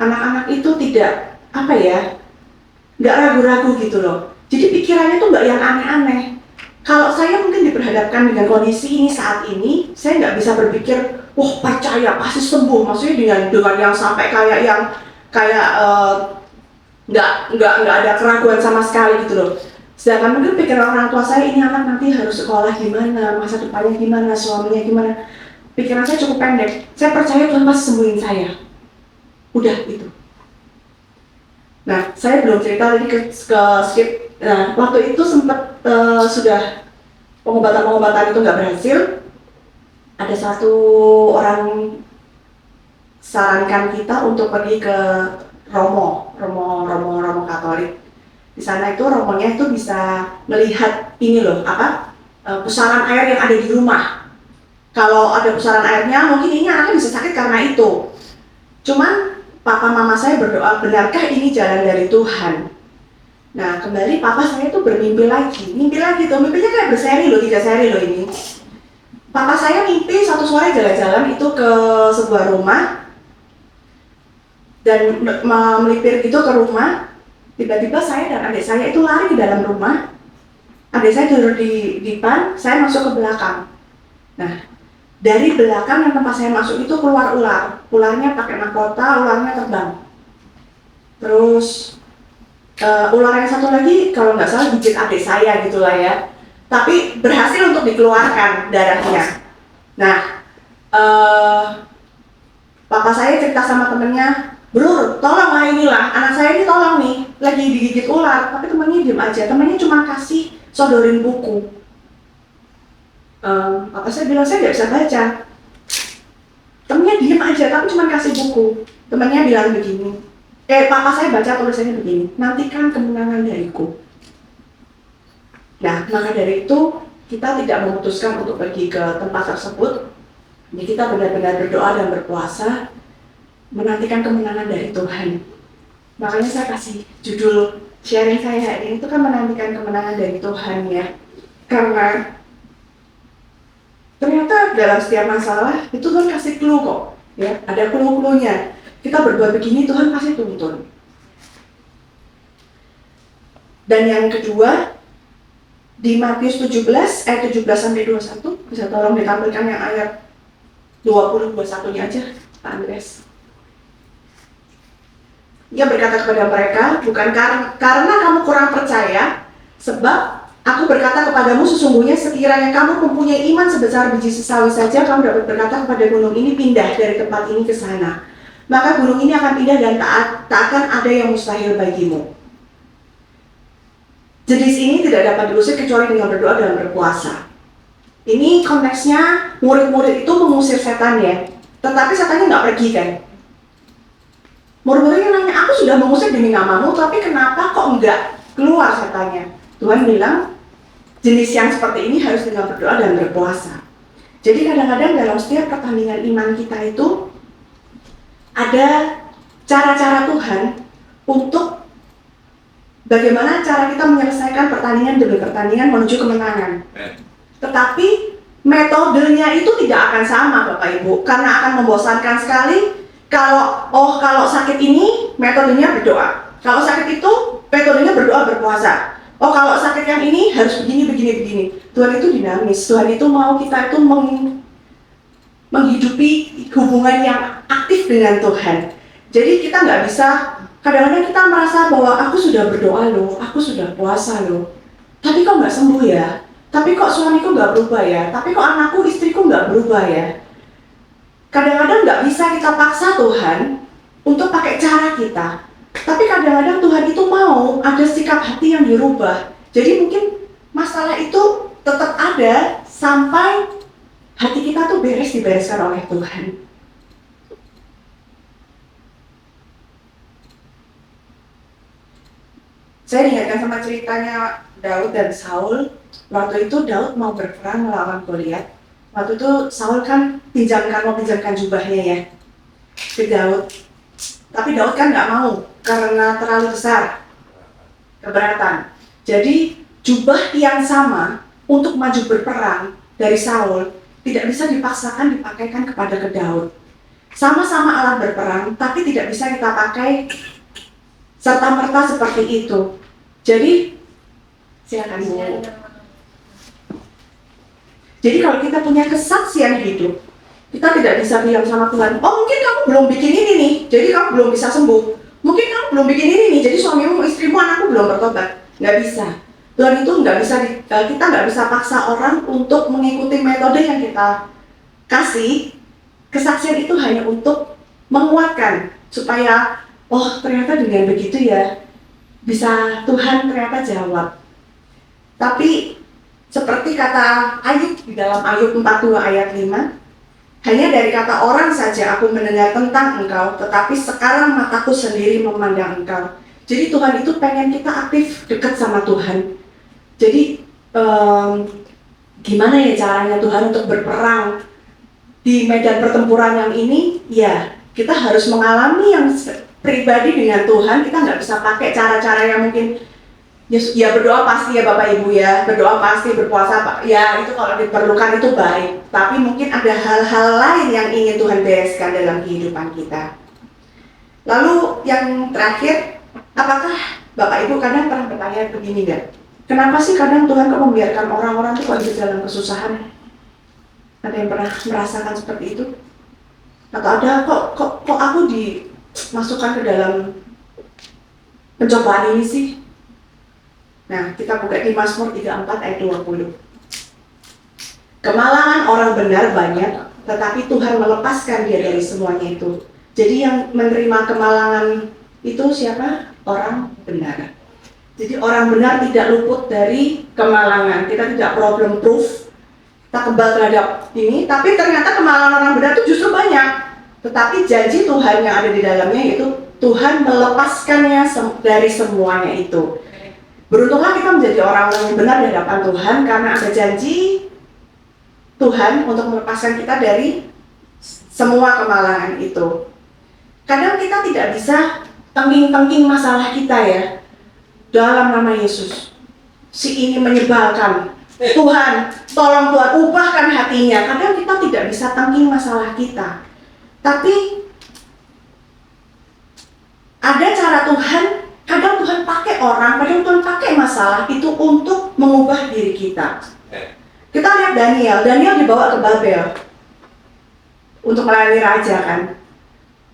B: anak-anak itu tidak, nggak ragu-ragu gitu loh. Jadi pikirannya tuh nggak yang aneh-aneh. Kalau saya mungkin diperhadapkan dengan kondisi ini saat ini, saya nggak bisa berpikir, wah percaya pasti sembuh. Maksudnya dengan yang sampai nggak ada keraguan sama sekali gitu loh. Sedangkan mungkin pikiran orang tua saya, ini anak nanti harus sekolah gimana, masa depannya gimana, suaminya gimana. Pikiran saya cukup pendek. Saya percaya Tuhan pasti sembuhin saya. Udah itu. Nah, saya belum cerita tadi ke skip. Nah, waktu itu sempat sudah pengobatan itu nggak berhasil. Ada satu orang sarankan kita untuk pergi ke Romo Katolik. Di sana itu romonya itu bisa melihat ini loh, pusaran air yang ada di rumah. Kalau ada pusaran airnya, mungkin ini anaknya bisa sakit karena itu. Cuman papa mama saya berdoa, benarkah ini jalan dari Tuhan? Nah, kembali papa saya itu bermimpi lagi tuh, mimpinya kayak berseri loh, 3 seri loh ini. Papa saya mimpi satu sore jalan-jalan itu ke sebuah rumah dan melipir gitu ke rumah. Tiba-tiba saya dan adik saya itu lari ke dalam rumah. Adik saya duduk di depan, saya masuk ke belakang. Nah, dari belakang yang tempat saya masuk itu keluar ular. Ularnya pakai mahkota, ularnya terbang. Terus ular yang satu lagi kalau nggak salah gigit adik saya gitulah ya. Tapi berhasil untuk dikeluarkan darahnya. Nah, papa saya cerita sama temennya, Bro, tolonglah inilah, anak saya ini tolong nih, lagi digigit ular, tapi temannya diem aja, temannya cuma kasih sodorin buku. Papa saya bilang, saya nggak bisa baca. Temannya diem aja, tapi cuma kasih buku. Temannya bilang begini, papa saya baca tulisannya begini, nantikan kemenangan dariku. Nah, maka dari itu, kita tidak memutuskan untuk pergi ke tempat tersebut. Jadi kita benar-benar berdoa dan berpuasa, menantikan kemenangan dari Tuhan. Makanya saya kasih judul sharing saya ini itu kan menantikan kemenangan dari Tuhan ya. Karena ternyata dalam setiap masalah itu Tuhan kasih clue kok. Ya, ada clue-cluenya. Kita berbuat begini Tuhan pasti tuntun. Dan yang kedua di Matius 17 ayat 17 sampai 21, bisa tolong ditampilkan yang ayat 20-21-nya aja, Pak Andres. Ia berkata kepada mereka, bukan karena kamu kurang percaya, sebab aku berkata kepadamu sesungguhnya sekiranya kamu mempunyai iman sebesar biji sesawi saja, kamu dapat berkata kepada gunung ini pindah dari tempat ini ke sana. Maka gunung ini akan pindah dan tak akan ada yang mustahil bagimu. Jenis ini tidak dapat diusir kecuali dengan berdoa dan berpuasa. Ini konteksnya murid-murid itu mengusir setan ya, tetapi setannya nggak pergi kan. Murid-muridnya nanya, aku sudah mengusir demi namamu, tapi kenapa kok enggak keluar setannya? Tuhan bilang, jenis yang seperti ini harus dengan berdoa dan berpuasa. Jadi kadang-kadang dalam setiap pertandingan iman kita itu ada cara-cara Tuhan untuk bagaimana cara kita menyelesaikan pertandingan demi pertandingan menuju kemenangan. Tetapi metodenya itu tidak akan sama Bapak Ibu, karena akan membosankan sekali. Kalau sakit ini metodenya berdoa, kalau sakit itu metodenya berdoa berpuasa. Oh kalau sakit yang ini harus begini. Tuhan itu dinamis, Tuhan itu mau kita itu menghidupi hubungan yang aktif dengan Tuhan. Jadi kita nggak bisa, kadang-kadang kita merasa bahwa aku sudah berdoa loh, aku sudah puasa loh, tapi kok nggak sembuh ya? Tapi kok suamiku nggak berubah ya? Tapi kok anakku, istriku nggak berubah ya? Kadang-kadang nggak bisa kita paksa Tuhan untuk pakai cara kita. Tapi kadang-kadang Tuhan itu mau ada sikap hati yang dirubah. Jadi mungkin masalah itu tetap ada sampai hati kita tuh dibereskan oleh Tuhan. Saya diingatkan sama ceritanya Daud dan Saul. Waktu itu Daud mau berperang melawan Goliat. Waktu itu Saul kan mau pinjamkan jubahnya ya ke Daud. Tapi Daud kan nggak mau karena terlalu besar, keberatan. Jadi jubah yang sama untuk maju berperang dari Saul tidak bisa dipaksakan dipakaikan kepada ke Daud. Sama-sama alat berperang, tapi tidak bisa kita pakai serta-merta seperti itu. Jadi silakan Bu. Jadi kalau kita punya kesaksian hidup, kita tidak bisa bilang sama Tuhan, oh mungkin kamu belum bikin ini nih, jadi kamu belum bisa sembuh. Mungkin kamu belum bikin ini nih, jadi suamimu, istrimu, anakku belum bertobat. Nggak bisa. Tuhan itu nggak bisa, kita nggak bisa paksa orang untuk mengikuti metode yang kita kasih. Kesaksian itu hanya untuk menguatkan, supaya, oh ternyata dengan begitu ya, bisa Tuhan ternyata jawab. Tapi seperti kata Ayub di dalam Ayub 42 ayat 5, hanya dari kata orang saja aku mendengar tentang engkau, tetapi sekarang mataku sendiri memandang engkau. Jadi Tuhan itu pengen kita aktif dekat sama Tuhan. Jadi gimana ya caranya Tuhan untuk berperang di medan pertempuran yang ini? Ya kita harus mengalami yang pribadi dengan Tuhan. Kita nggak bisa pakai cara-cara yang mungkin ya berdoa pasti ya Bapak Ibu ya, berdoa pasti, berpuasa Pak. Ya itu kalau diperlukan itu baik, tapi mungkin ada hal-hal lain yang ingin Tuhan bereskan dalam kehidupan kita. Lalu yang terakhir, apakah Bapak Ibu kadang pernah bertanya begini enggak? Kenapa sih kadang Tuhan kok membiarkan orang-orang itu ada dalam kesusahan? Ada yang pernah merasakan seperti itu? Atau ada kok aku dimasukkan ke dalam pencobaan ini sih? Nah, kita buka di Mazmur 34 ayat 20. Kemalangan orang benar banyak, tetapi Tuhan melepaskan dia dari semuanya itu. Jadi yang menerima kemalangan itu siapa? Orang benar. Jadi orang benar tidak luput dari kemalangan. Kita tidak problem proof, kita kebal terhadap ini, tapi ternyata kemalangan orang benar itu justru banyak. Tetapi janji Tuhan yang ada di dalamnya yaitu Tuhan melepaskannya dari semuanya itu. Beruntunglah kita menjadi orang-orang yang benar di hadapan Tuhan karena ada janji Tuhan untuk melepaskan kita dari semua kemalangan itu. Kadang kita tidak bisa tengking-tengking masalah kita ya dalam nama Yesus. Si ini menyebalkan, Tuhan, tolong Tuhan ubahkan hatinya. Kadang kita tidak bisa tengking masalah kita. Tapi ada cara Tuhan. Kadang Tuhan pakai orang, kadang Tuhan pakai masalah itu untuk mengubah diri kita. Kita lihat Daniel dibawa ke Babel. untuk melayani raja kan.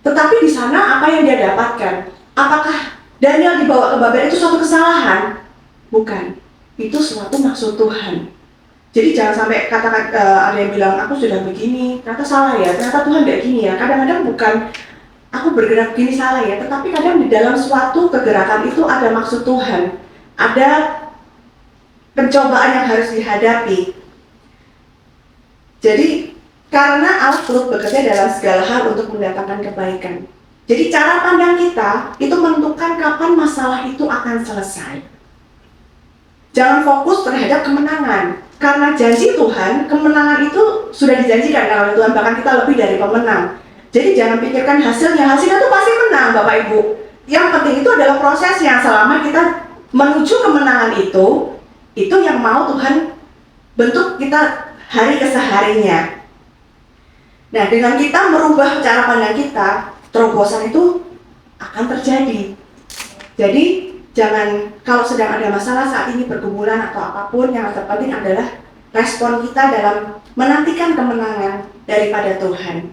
B: Tetapi di sana apa yang dia dapatkan? Apakah Daniel dibawa ke Babel itu suatu kesalahan? Bukan. Itu suatu maksud Tuhan. Jadi jangan sampai katakan ada yang bilang aku sudah begini, ternyata salah ya, ternyata Tuhan tidak gini ya. Kadang-kadang bukan aku bergerak begini salah ya, tetapi kadang di dalam suatu kegerakan itu ada maksud Tuhan, ada pencobaan yang harus dihadapi. Jadi karena Allah turut bekerja dalam segala hal untuk mendatangkan kebaikan. Jadi cara pandang kita itu menentukan kapan masalah itu akan selesai. Jangan fokus terhadap kemenangan. Karena janji Tuhan, kemenangan itu sudah dijanjikan oleh Tuhan, bahkan kita lebih dari pemenang. Jadi jangan pikirkan hasilnya itu pasti menang Bapak Ibu. Yang penting itu adalah prosesnya, selama kita menuju kemenangan itu yang mau Tuhan bentuk kita hari keseharinya. Nah, dengan kita merubah cara pandang kita, terobosan itu akan terjadi. Jadi jangan, kalau sedang ada masalah saat ini, pergumulan atau apapun, yang terpenting adalah respon kita dalam menantikan kemenangan daripada Tuhan.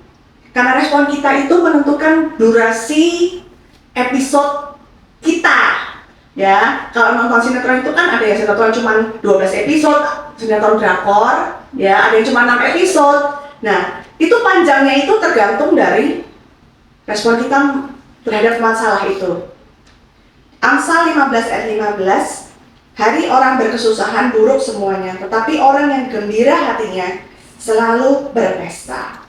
B: Karena respon kita itu menentukan durasi episode kita. Ya, kalau nonton sinetron itu kan ada yang sinetron cuma 12 episode, sinetron drakor, ya, ada yang cuma 6 episode. Nah, itu panjangnya itu tergantung dari respon kita terhadap masalah itu. Amsal 15 ayat 15, hari orang berkesusahan buruk semuanya, tetapi orang yang gembira hatinya selalu berpesta.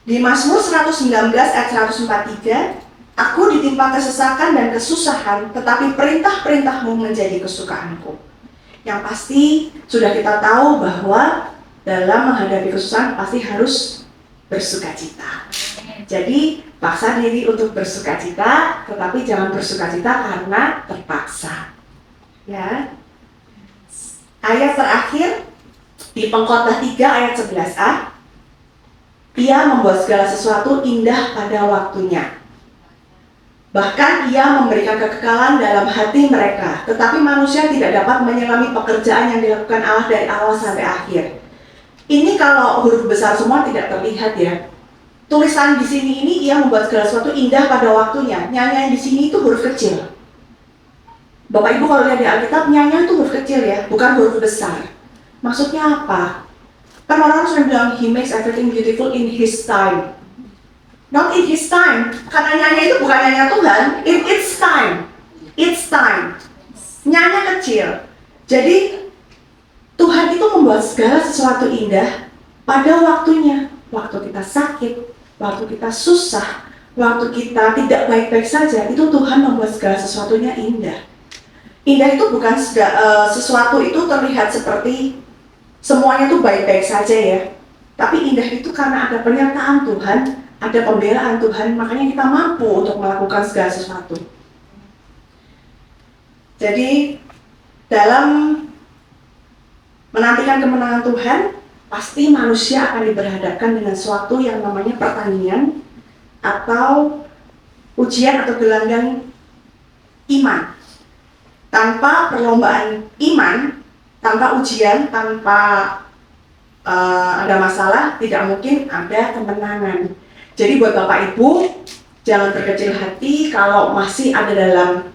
B: Di Mazmur 119 ayat 143, aku ditimpa kesesakan dan kesusahan, tetapi perintah-perintahmu menjadi kesukaanku. Yang pasti sudah kita tahu bahwa dalam menghadapi kesusahan pasti harus bersukacita. Jadi paksa diri untuk bersukacita, tetapi jangan bersukacita karena terpaksa. Ya. Ayat terakhir di Pengkhotbah 3 ayat 11a, ia membuat segala sesuatu indah pada waktunya. Bahkan ia memberikan kekekalan dalam hati mereka, tetapi manusia tidak dapat menyelami pekerjaan yang dilakukan Allah dari awal sampai akhir. Ini kalau huruf besar semua tidak terlihat ya. Tulisan di sini ini ia membuat segala sesuatu indah pada waktunya. Nyanyian di sini itu huruf kecil. Bapak Ibu kalau lihat di Alkitab, nyanyian itu huruf kecil ya, bukan huruf besar. Maksudnya apa? Kan orang sering bilang he makes everything beautiful in his time. Not in his time. Karena nyanyian itu bukan nyanyian Tuhan, in its time. It's time. Nyanyian kecil. Jadi Tuhan itu membuat segala sesuatu indah pada waktunya. Waktu kita sakit, waktu kita susah, waktu kita tidak baik-baik saja, itu Tuhan membuat segala sesuatunya indah. Indah itu bukan sesuatu itu terlihat seperti semuanya itu baik-baik saja ya. Tapi indah itu karena ada pernyataan Tuhan, ada pembelaan Tuhan, makanya kita mampu untuk melakukan segala sesuatu. Jadi dalam menantikan kemenangan Tuhan, pasti manusia akan diberhadapkan dengan suatu yang namanya pertandingan atau ujian atau gelanggang iman. Tanpa perlombaan iman, tanpa ujian, tanpa ada masalah, tidak mungkin ada kemenangan. Jadi buat Bapak Ibu, jangan berkecil hati kalau masih ada dalam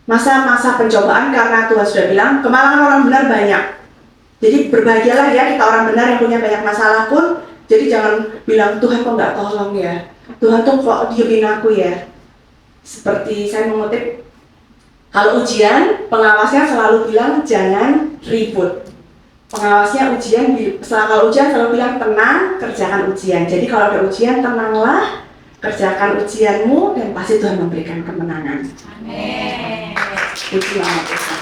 B: masa-masa pencobaan, karena Tuhan sudah bilang, kemalangan orang benar banyak. Jadi berbahagialah ya kita orang benar yang punya banyak masalah pun. Jadi jangan bilang Tuhan kok nggak tolong ya, Tuhan tuh kok diemin aku ya. Seperti saya mengutip, kalau ujian pengawasnya selalu bilang jangan ribut. Pengawasnya kalau ujian selalu bilang tenang, kerjakan ujian. Jadi kalau ada ujian tenanglah, kerjakan ujianmu dan pasti Tuhan memberikan kemenangan. Amin. Itu nama Tuhan.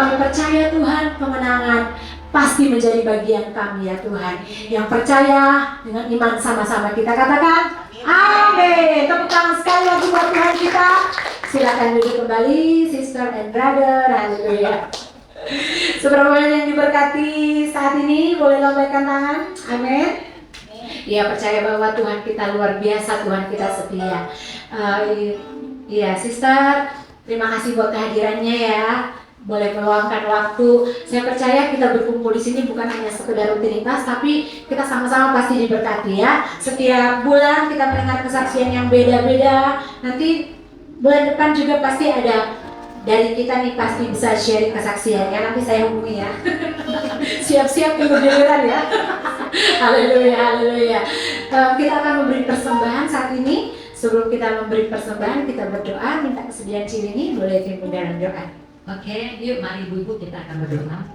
A: kami percaya Tuhan, kemenangan pasti menjadi bagian kami ya Tuhan. Yang percaya dengan iman sama-sama kita katakan amin. Tepuk tangan sekali lagi buat Tuhan kita. Silakan duduk kembali, sister and brother. Haleluya. Seberapa banyak yang diberkati saat ini, boleh lambaikan tangan. Amin. Ya, percaya bahwa Tuhan kita luar biasa, Tuhan kita setia. Iya, sister, terima kasih buat kehadirannya ya. Boleh meluangkan waktu. Saya percaya kita berkumpul di sini bukan hanya sekedar rutinitas, tapi kita sama-sama pasti diberkati ya. Setiap bulan kita mendengar kesaksian yang beda-beda. Nanti bulan depan juga pasti ada dari kita nih, pasti bisa sharing kesaksiannya. Nanti saya hubungi ya. Siap-siap minggu depan ya. Haleluya, haleluya. Kita akan memberi persembahan saat ini. Sebelum kita memberi persembahan, kita berdoa, minta kesediaan Cilinyi, boleh pimpin dalam doa.
C: Oke, yuk mari ibu-ibu kita akan berdoa.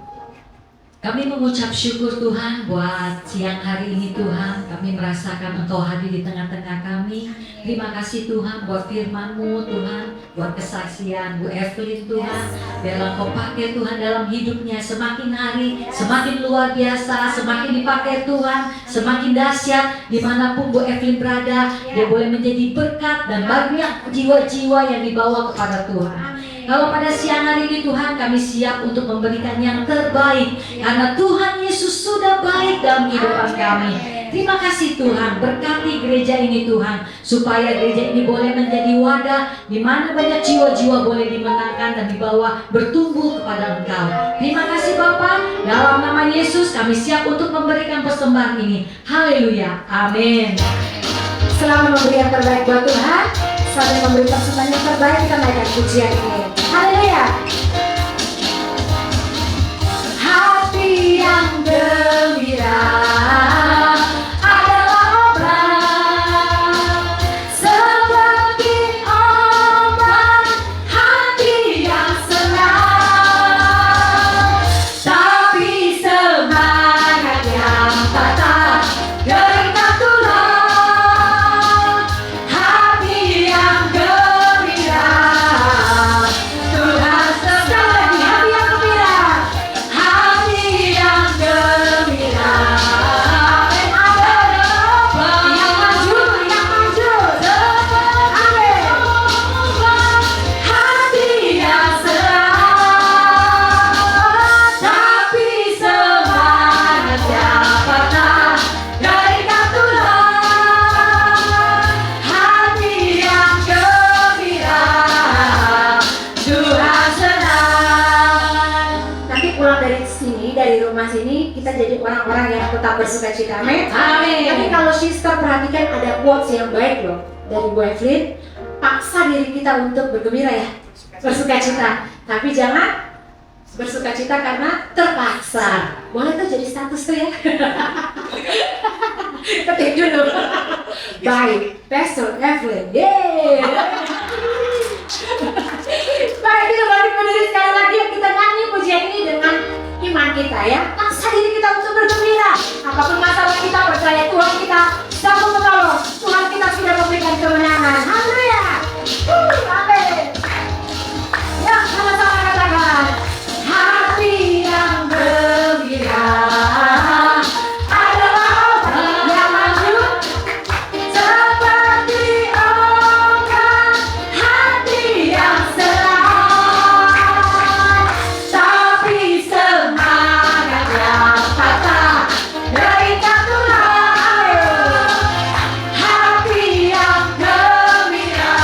C: Kami mengucap syukur Tuhan buat siang hari ini Tuhan. Kami merasakan Engkau hadir di tengah-tengah kami. Terima kasih Tuhan buat firman-Mu Tuhan, buat kesaksian Bu Evelyn Tuhan. Biarlah Engkau pakai Tuhan dalam hidupnya semakin hari, semakin luar biasa, semakin dipakai Tuhan, semakin dahsyat. Dimanapun Bu Evelyn berada, dia boleh menjadi berkat dan banyak jiwa-jiwa yang dibawa kepada Tuhan. Kalau pada siang hari ini Tuhan, kami siap untuk memberikan yang terbaik karena Tuhan Yesus sudah baik dalam kehidupan kami. Terima kasih Tuhan, berkati gereja ini Tuhan, supaya gereja ini boleh menjadi wadah di mana banyak jiwa-jiwa boleh dimenangkan dan dibawa bertumbuh kepada Engkau. Terima kasih Bapa, dalam nama Yesus kami siap untuk memberikan persembahan ini. Haleluya, amin.
A: Selamat memberi yang terbaik buat Tuhan. Sambil memberi persembahan yang terbaik, kita naikkan pujian ini. Haleluya. Hati yang gembira adalah obat, seperti obat hati yang senang. Tapi semangat yang patah geringkan tulang. Hati yang gembira, Tuhan sekali lagi, hati yang gembira, hati yang gembira, yang maju, amin. Hati yang serah, tapi semangat yang patah geringkan tulang. Hati yang gembira, Tuhan senang. Nanti pulang dari sini, dari rumah sini, kita jadi orang-orang yang tetap bersuka cita. Amin.
C: Amin.
A: Tapi kalau sister perhatikan, ada quotes yang baik loh dari Bu Evelyn. Paksa diri kita untuk bergembira ya, bersuka cita. Tapi jangan bersuka cita karena terpaksa. Boleh tuh jadi status tuh ya. Ketik dulu. Baik, Pastor Evelyn. Yeay. Baik, kita balik berdiri sekali lagi. Kita nyanyi pujian ini dengan iman kita ya. Paksa diri kita untuk bergembira. Apapun masalah kita, percaya Tuhan kita sanggup menolong. Tuhan kita sudah memberikan kemenangan. Haleluya. Amin. Ya, sama-sama katakan. Hati yang gembira adalah obat yang maju, seperti obat hati yang serah. Tapi semangat yang patah geringkan tulang. Hati yang gembira,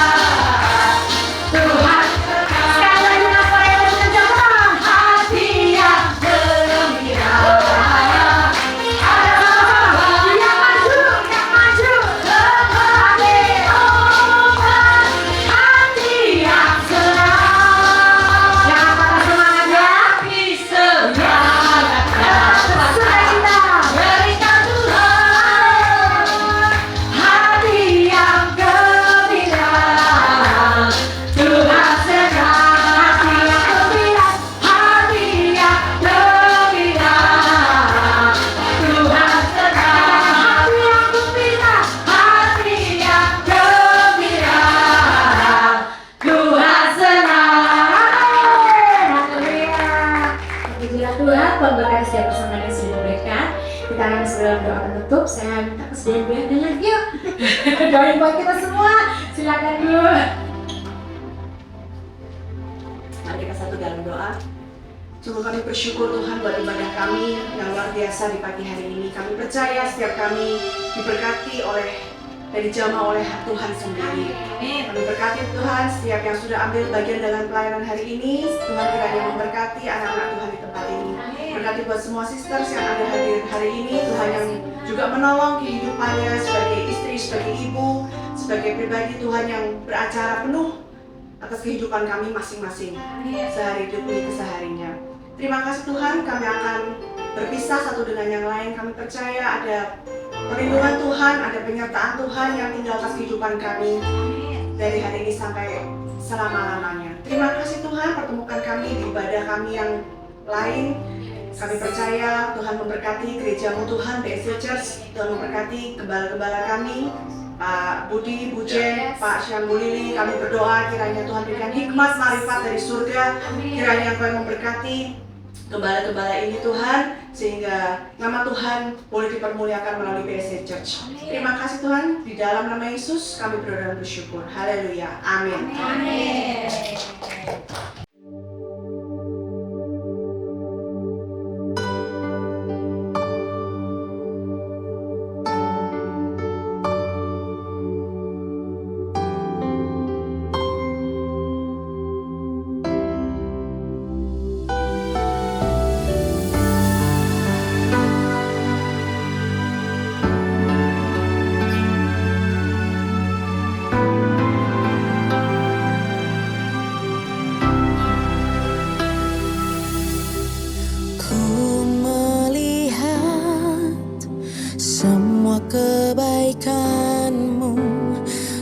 A: masuk dalam doa penutup, saya minta kesediaan Bu Enda lagi yuk. Doain buat kita semua. Silakan Bu.
B: Mari kita satu dalam doa. Sungguh kami bersyukur Tuhan buat ibadah kami yang luar biasa di pagi hari ini. Kami percaya setiap kami diberkati dan dijamah oleh Tuhan sendiri. Kami berkati Tuhan setiap yang sudah ambil bagian dalam pelayanan hari ini. Tuhan kiranya memberkati anak-anak Tuhan di tempat ini. Berkati buat semua sisters yang ada hadir hari ini. Tuhan yang juga menolong kehidupannya sebagai istri, sebagai ibu, sebagai pribadi Tuhan yang beracara penuh atas kehidupan kami masing-masing sehari demi keseharinya. Terima kasih Tuhan, kami akan berpisah satu dengan yang lain. Kami percaya ada perlindungan Tuhan, ada penyertaan Tuhan yang tinggal atas kehidupan kami dari hari ini sampai selama-lamanya. Terima kasih Tuhan, pertemukan kami di ibadah kami yang lain. Kami percaya Tuhan memberkati gerejamu Tuhan, BSC Church. Tuhan memberkati gembala-gembala kami, Pak Budi, Bu Jen, Pak Syambu Lili. Kami berdoa kiranya Tuhan berikan hikmat, marifat dari surga. Kiranya Tuhan memberkati gembala-gembala ini Tuhan, sehingga nama Tuhan boleh dipermuliakan melalui BSC Church. Terima kasih Tuhan, di dalam nama Yesus kami berdoa dan bersyukur. Haleluya, amin.
A: Amin.
D: Kebaikanmu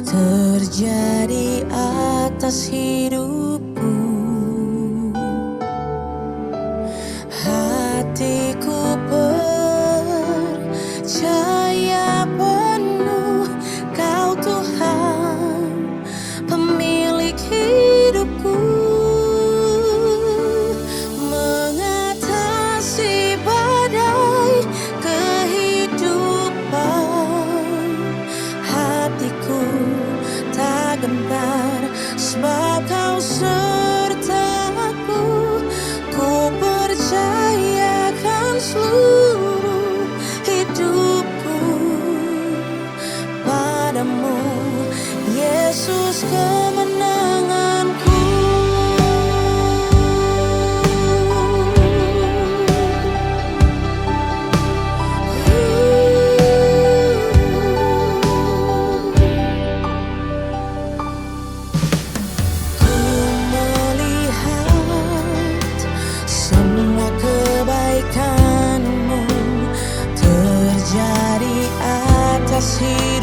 D: terjadi atas hidupku. Hatiku percaya penuh Kau Tuhan, pemilik hidupku. Mengatasi badai tak gentar sebab Kau sertaku. Ku percayakan seluruh hidupku padamu, Yesus kemenanganku. Kebaikanmu terjadi atas hidup.